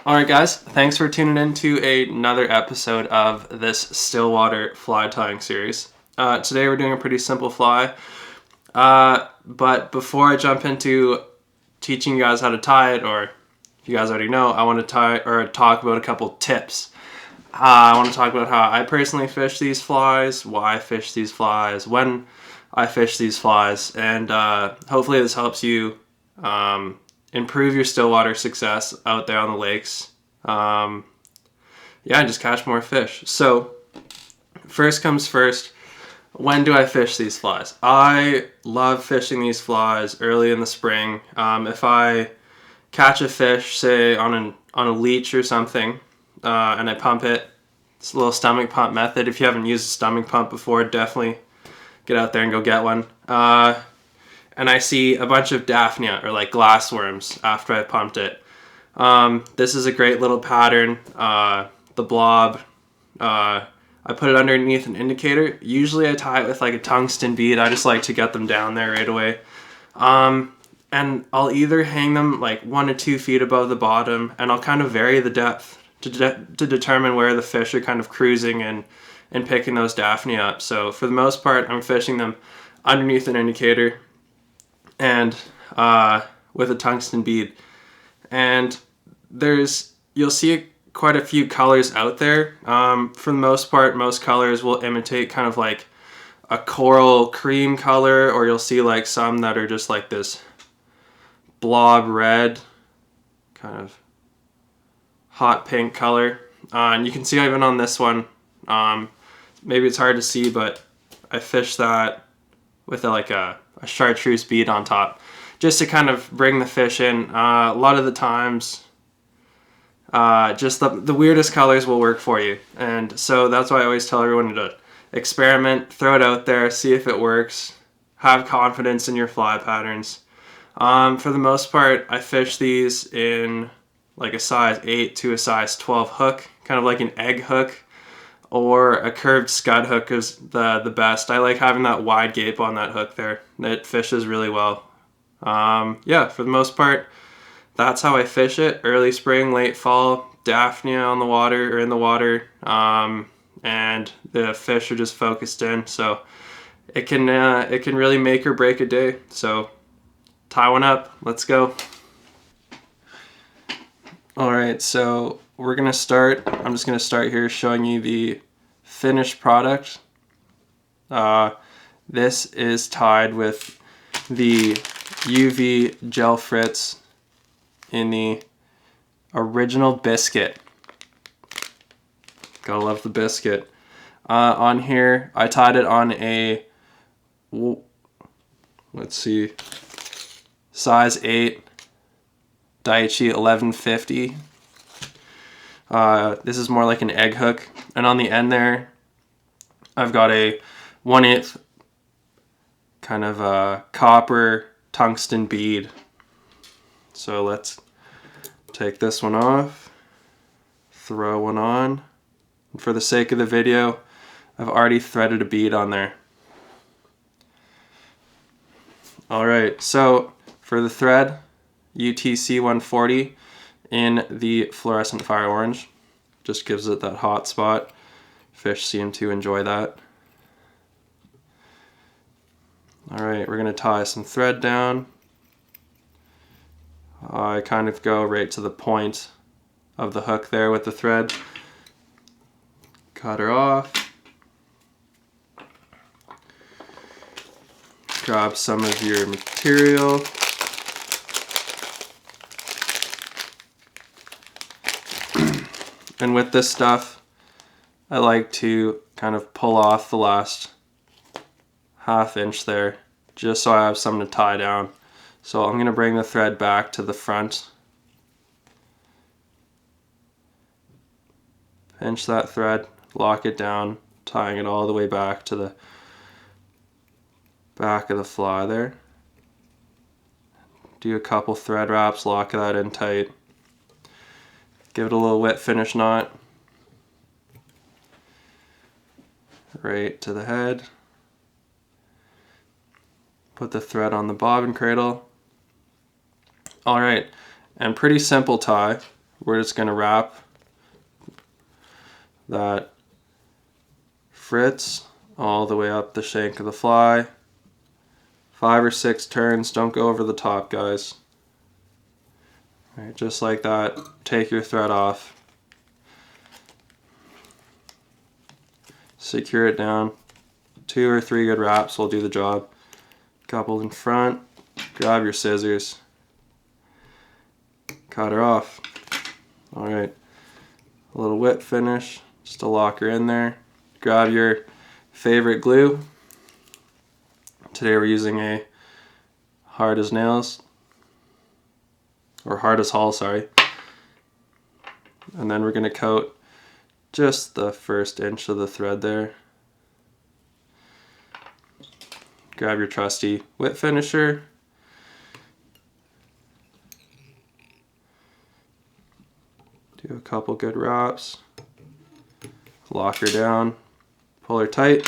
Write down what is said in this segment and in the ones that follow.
Alright guys, thanks for tuning in to another episode of this Stillwater fly tying series. Today we're doing a pretty simple fly, but before I jump into teaching you guys how to tie it, or if you guys already know, I want to talk about a couple tips. I want to talk about how I personally fish these flies, why I fish these flies, when I fish these flies, and hopefully this helps you improve your stillwater success out there on the lakes. Yeah, and just catch more fish. So first comes first, when do I fish these flies? I love fishing these flies early in the spring. If I catch a fish, say on a leech or something, and I pump it, it's a little stomach pump method. If you haven't used a stomach pump before, definitely get out there and go get one. And I see a bunch of Daphnia, or like glassworms, after I pumped it. This is a great little pattern, the blob. I put it underneath an indicator. Usually I tie it with like a tungsten bead. I just like to get them down there right away. And I'll either hang them like 1 to 2 feet above the bottom, and I'll kind of vary the depth to determine where the fish are kind of cruising and picking those Daphnia up. So for the most part, I'm fishing them underneath an indicator and with a tungsten bead. And you'll see quite a few colors out there. For the most part, most colors will imitate kind of like a coral cream color, or you'll see like some that are just like this blob red, kind of hot pink color. And you can see even on this one, maybe it's hard to see, but I fished that with a chartreuse bead on top, just to kind of bring the fish in. A lot of the times, just the weirdest colors will work for you. And so that's why I always tell everyone to experiment, throw it out there, see if it works, have confidence in your fly patterns. For the most part, I fish these in like a size 8 to a size 12 hook, kind of like an egg hook, or a curved scud hook is the best. I like having that wide gape on that hook there. It fishes really well. Yeah, for the most part, that's how I fish it. Early spring, late fall, Daphnia on the water, or in the water, and the fish are just focused in. So it can really make or break a day. So tie one up. Let's go. All right, so we're gonna start. I'm just gonna start here showing you the finished product. This is tied with the UV gel Fritz in the original Biscuit. Gotta love the Biscuit. On here, I tied it on a, let's see, size 8 Daiichi 1150. This is more like an egg hook, and on the end there I've got a 1/8 kind of a copper tungsten bead. So let's take this one off, throw one on, and for the sake of the video, I've already threaded a bead on there. Alright, so for the thread, UTC 140 in the fluorescent fire orange. Just gives it that hot spot. Fish seem to enjoy that. Alright, we're going to tie some thread down. I kind of go right to the point of the hook there with the thread. Cut her off. Grab some of your material. And with this stuff, I like to kind of pull off the last ½ inch there, just so I have something to tie down. So I'm going to bring the thread back to the front. Pinch that thread, lock it down, tying it all the way back to the back of the fly there. Do a couple thread wraps, lock that in tight. Give it a little wet finish knot. Right to the head. Put the thread on the bobbin cradle. Alright, and pretty simple tie. we're just going to wrap that Fritz all the way up the shank of the fly. 5 or 6 turns, don't go over the top, guys. All right, just like that, take your thread off. Secure it down. 2 or 3 good wraps will do the job. Couple in front, grab your scissors, cut her off. All right, a little whip finish, just to lock her in there. Grab your favorite glue. Today we're using a hard as nails, or hard as hall, sorry. And then we're going to coat just the first inch of the thread there. Grab your trusty whip finisher. Do a couple good wraps. Lock her down. Pull her tight.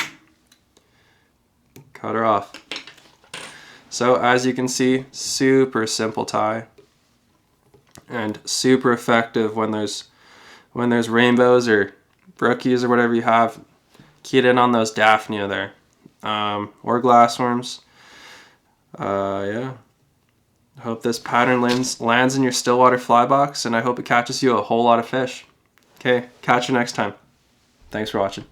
Cut her off. So as you can see, super simple tie. And super effective when there's rainbows or brookies or whatever you have. Key it in on those Daphnia there. Or glassworms. Yeah. I hope this pattern lands in your Stillwater fly box, and I hope it catches you a whole lot of fish. Okay, catch you next time. Thanks for watching.